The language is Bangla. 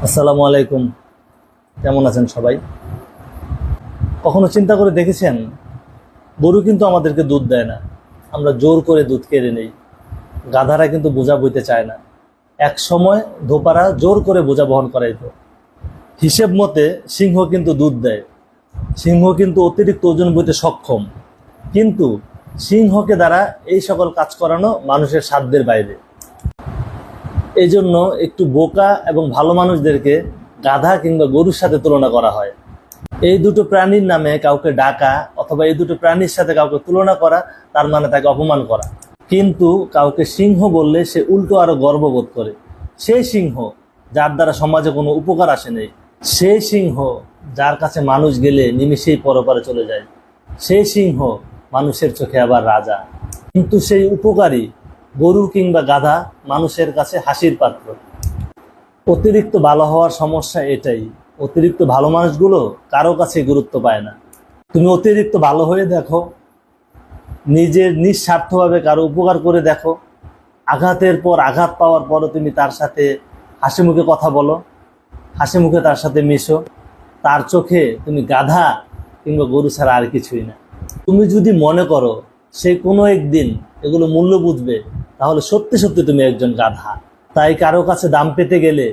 আসসালামু আলাইকুম। কেমন আছেন সবাই? কখনো চিন্তা করে দেখেছেন, গরু কিন্তু আমাদেরকে দুধ দেয় না, আমরা জোর করে দুধ কেড়ে নেই। গাধারা কিন্তু বোঝা বইতে চায় না। এক সময় ধোপারা জোর করে বোঝা বহন করাইতো। হিসেব মতে সিংহ কিন্তু দুধ দেয়, সিংহ কিন্তু অতিরিক্ত ওজন বইতে সক্ষম, কিন্তু সিংহকে দ্বারা এই সকল কাজ করানো মানুষের সাধ্যের বাইরে। এই জন্য একটু বোকা এবং ভালো মানুষদেরকে গাধা কিংবা গরুর সাথে তুলনা করা হয়। এই দুটো প্রাণীর নামে কাউকে ডাকা অথবা এই দুটো প্রাণীর সাথে কাউকে তুলনা করা, তার মানে তাকে অপমান করা। কিন্তু কাউকে সিংহ বললে সে উল্টো আরো গর্ববোধ করে। সেই সিংহ যার দ্বারা সমাজে কোনো উপকার আসে নেই, সেই সিংহ যার কাছে মানুষ গেলে নিমিষেই পরপারে চলে যায়, সেই সিংহ মানুষের চোখে আবার রাজা। কিন্তু সেই উপকারী গরু কিংবা গাধা মানুষের কাছে হাসির পাত্র। অতিরিক্ত ভালো হওয়ার সমস্যা এটাই, অতিরিক্ত ভালো মানুষগুলো কারো কাছে গুরুত্ব পায় না। তুমি অতিরিক্ত ভালো হয়ে দেখো, নিজের নিঃস্বার্থভাবে কারো উপকার করে দেখো, আঘাতের পর আঘাত পাওয়ার পরও তুমি তার সাথে হাসি মুখে কথা বলো, হাসি মুখে তার সাথে মিশো, তার চোখে তুমি গাধা কিংবা গরু ছাড়া আর কিছুই না। তুমি যদি মনে করো সে কোনো একদিন এগুলো মূল্য বুঝবে, তাহলে সত্যি সত্যি তুমি একজন গাধা। তাই কারো কাছে দাম পেতে গেলে